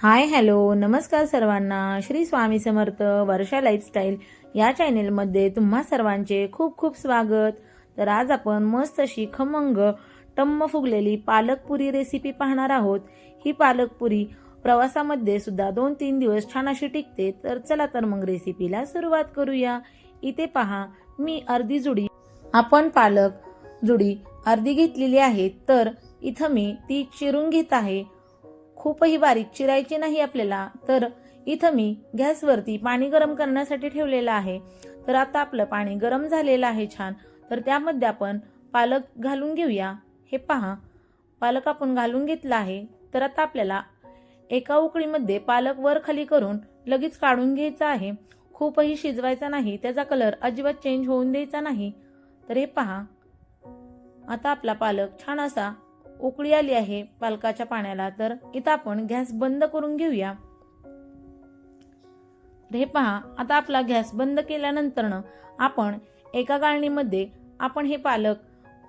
Hi hello नमस्कार सर्वांना. श्री स्वामी समर्थ वर्षा lifestyle या चॅनेलमध्ये तुम्हा सर्वांचे खूप खूप स्वागत. तर आज आपण मस्त अशी खमंग टम्म फुगलेली पालकपुरी रेसिपी पाहणार आहोत. ही पालकपुरी प्रवासामध्ये सुद्धा 2-3 दिवस छान अशी टिकते. तर चला तर मग रेसिपीला सुरुवात करूया. इथे पहा मी अर्धी जुडी आपण पालक जुडी अर्धी घेतलेली आहे. तर इथं मी ती चिरून घेत आहे. खूपही बारीक चिरायची नाही आपल्याला. तर इथं मी गॅसवरती पाणी गरम करण्यासाठी ठेवलेलं आहे. तर आता आपलं पाणी गरम झालेलं आहे छान. तर त्यामध्ये आपण पालक घालून घेऊया. हे पहा पालक आपण घालून घेतला आहे. तर आता आपल्याला एका उकळीमध्ये पालक वर खाली करून लगेच काढून घ्यायचा आहे. खूपही शिजवायचा नाही, त्याचा कलर अजिबात चेंज होऊन द्यायचा नाही. तर हे पहा आता आपला पालक छान असा उकळी आली आहे पालकाच्या पाण्याला. तर इथं आपण गॅस बंद करून घेऊया. हे पहा आता आपला गॅस बंद केल्यानंतर आपण एका गाळणीमध्ये आपण हे पालक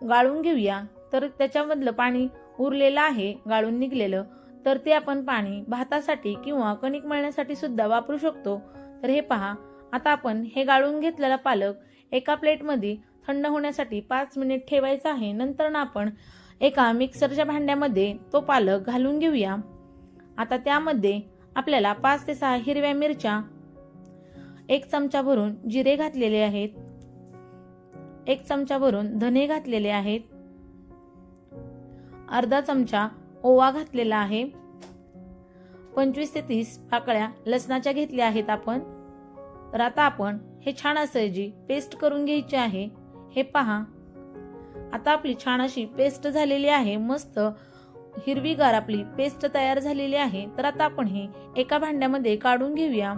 गाळून घेऊया. तर त्याच्यामधलं पाणी उरलेलं आहे गाळून निघलेलं. तर ते आपण पाणी भातासाठी किंवा कणिक मळण्यासाठी सुद्धा वापरू शकतो. तर हे पहा आता आपण हे गाळून घेतलेला पालक एका प्लेटमध्ये थंड होण्यासाठी 5 मिनिट ठेवायचा आहे. नंतर आपण एका मिक्सरच्या भांड्यामध्ये तो पालक घालून घेऊया. आता त्यामध्ये आपल्याला 5 ते 6 हिरव्या मिरच्या, 1 चमचा भरून जिरे घातलेले आहेत, 1 चमचा भरून धने घातलेले आहेत, अर्धा चमचा ओवा घातलेला आहे, 25 ते 30 पाकळ्या लसणाच्या घेतल्या आहेत आपण. तर आता आपण हे छान असं जी पेस्ट करून घ्यायची आहे. हे पहा आता आपली छान अशी पेस्ट झालेली आहे. मस्त हिरवीगार आपली पेस्ट तयार झालेली आहे. तर आता आपण ही एका भांड्यामध्ये काढून घेऊया.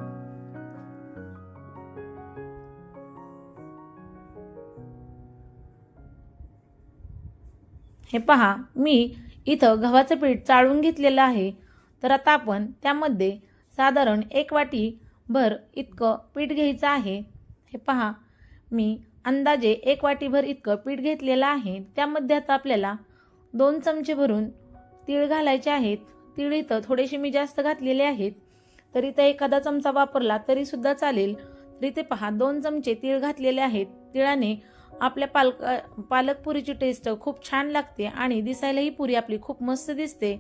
हे पहा मी इथं गव्हाचं पीठ चाळून घेतलेलं आहे. तर आता आपण त्यामध्ये साधारण 1 वाटी भर इतकं पीठ घ्यायचं आहे. हे पहा मी अंदाजे 1 वाटीभर इतकं पीठ घेतलेलं आहे. त्यामध्ये आता आपल्याला 2 चमचे भरून तीळ घालायचे आहेत. तीळ इथं थोडेसे मी जास्त घातलेले आहेत. तर इथं एखादा चमचा वापरला तरी सुद्धा चालेल. तर इथे पहा 2 चमचे तीळ घातलेले आहेत. तिळाने आपल्या पालकपुरीची टेस्ट खूप छान लागते आणि दिसायलाही पुरी आपली खूप मस्त दिसते.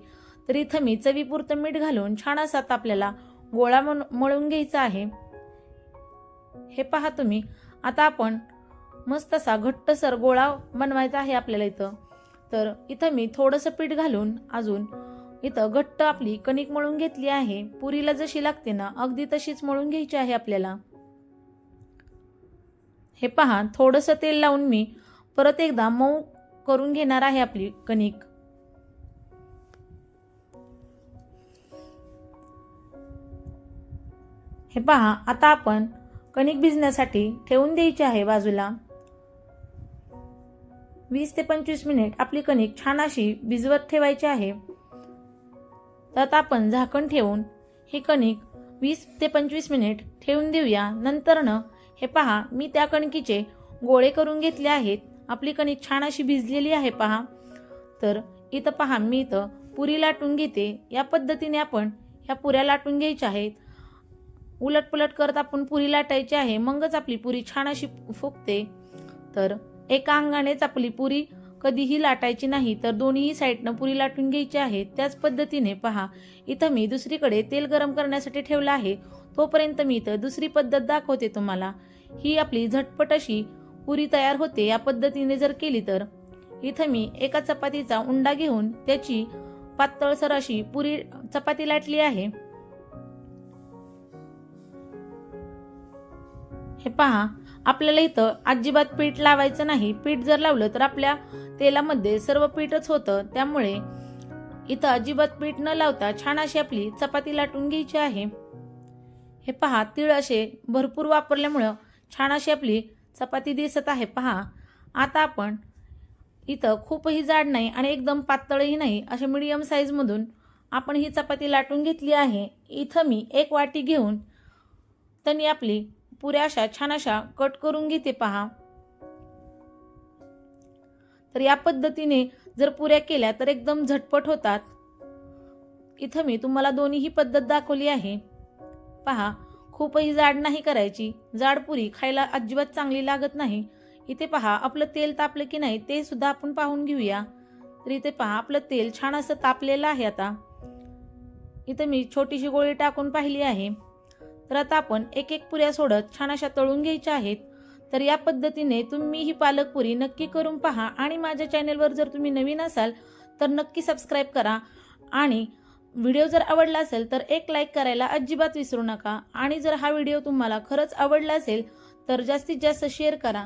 तर इथं मी चवीपुरतं मीठ घालून छान असा आपल्याला गोळा मळून घ्यायचा आहे. हे पहा तुम्ही आता आपण मस्त असा घट्टसर गोळा बनवायचा आहे आपल्याला इथं. तर इथं मी थोडंसं पीठ घालून अजून इथं घट्ट आपली कणिक मळून घेतली आहे. पुरीला जशी लागते ना अगदी तशीच मळून घ्यायची आहे आपल्याला. हे पहा थोडंसं तेल लावून मी परत एकदा मऊ करून घेणार आहे आपली कणिक. हे पहा आता आपण कणिक भिजण्यासाठी ठेवून द्यायची आहे बाजूला. 20 ते 25 मिनिट आपली कणिक छान अशी भिजवत ठेवायची आहे. तर आता आपण झाकण ठेवून ही कणिक 20 ते 25 मिनिट ठेवून देऊया. नंतरनं हे पहा मी त्या कणकीचे गोळे करून घेतले आहेत. आपली कणिक छान अशी भिजलेली आहे पहा. तर इथं पहा मी इथं पुरी लाटून घेते. या पद्धतीने आपण ह्या पुऱ्या लाटून घ्यायच्या आहेत. उलटपुलट करत आपण पुरी लाटायची आहे. मगच आपली पुरी छान अशी फुगते. तर एका अंगानेच आपली पुरी कधीही लाटायची नाही. तर दोन्ही साईडनं पुरी लाटून घ्यायची आहे. त्याच पद्धतीने पहा इथं मी दुसरीकडे तेल गरम करण्यासाठी ठेवलं आहे. तोपर्यंत मी इथं दुसरी पद्धत दाखवते तुम्हाला. ही आपली झटपट अशी पुरी तयार होते या पद्धतीने जर केली तर. इथं मी एका चपातीचा उंडा घेऊन त्याची पातळसर अशी पुरी चपाती लाटली आहे. हे पहा आपल्याला इथं अजिबात पीठ लावायचं नाही. पीठ जर लावलं तर आपल्या तेलामध्ये सर्व पीठच होतं. त्यामुळे इथं अजिबात पीठ न लावता छान अशी आपली चपाती लाटून घ्यायची आहे. हे पहा तीळ असे भरपूर वापरल्यामुळं छान अशी आपली चपाती दिसत आहे पहा. आता आपण इथं खूपही जाड नाही आणि एकदम पातळही नाही अशा मीडियम साईजमधून आपण ही चपाती लाटून घेतली आहे. इथं मी 1 वाटी घेऊन त्यांनी आपली पुऱ्या अशा छान अशा कट करून घेते पहा. तर या पद्धतीने जर पुऱ्या केल्या तर एकदम झटपट होतात. इथं मी तुम्हाला दोन्हीही पद्धत दाखवली आहे. पहा, खूपही जाड नाही करायची. जाड पुरी खायला अजिबात चांगली लागत नाही. इथे पहा आपलं तेल तापलं की नाही ते सुद्धा आपण पाहून घेऊया. तर इथे पहा आपलं तेल छान असं तापलेलं आहे. आता इथे मी छोटीशी गोळी टाकून पाहिली आहे. तर आता आपण एक एक पुऱ्या सोडत छान अशा तळून घ्यायच्या आहेत. तर या पद्धतीने तुम्ही ही पालक पुरी नक्की करून पहा आणि माझ्या चॅनेलवर जर तुम्ही नवीन असाल तर नक्की सबस्क्राईब करा आणि व्हिडिओ जर आवडला असेल तर एक लाईक करायला अजिबात विसरू नका आणि जर हा व्हिडिओ तुम्हाला खरंच आवडला असेल तर जास्तीत जास्त शेअर करा.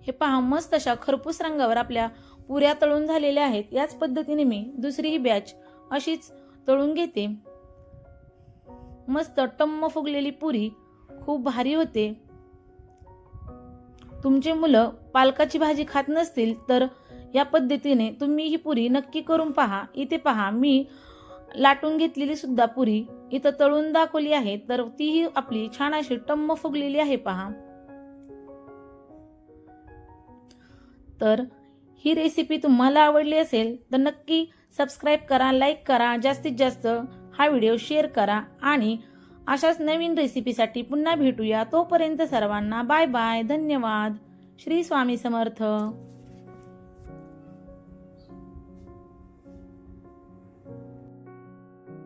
हे पहा मस्त अशा खरपूस रंगावर आपल्या पुऱ्या तळून झालेल्या आहेत. याच पद्धतीने मी दुसरीही बॅच अशीच तळून घेते. मस्त टम्म फुगलेली पुरी खूप भारी होते. तुमचे मुलं पालकाची भाजी खात नसतील तर या पद्धतीने तुम्ही ही पुरी नक्की करून पहा. इथे पहा मी लाटून घेतलेली सुद्धा पुरी इथं तळून दाखवली आहे. तर तीही आपली छान अशी टम्म फुगलेली आहे पहा. तर ही रेसिपी तुम्हाला आवडली असेल तर नक्की सबस्क्राईब करा, लाईक करा, जास्तीत जास्त हा व्हिडिओ शेअर करा आणि अशाच नवीन रेसिपीसाठी पुन्हा भेटूया. तोपर्यंत सर्वांना बाय बाय. धन्यवाद. श्री स्वामी समर्थ.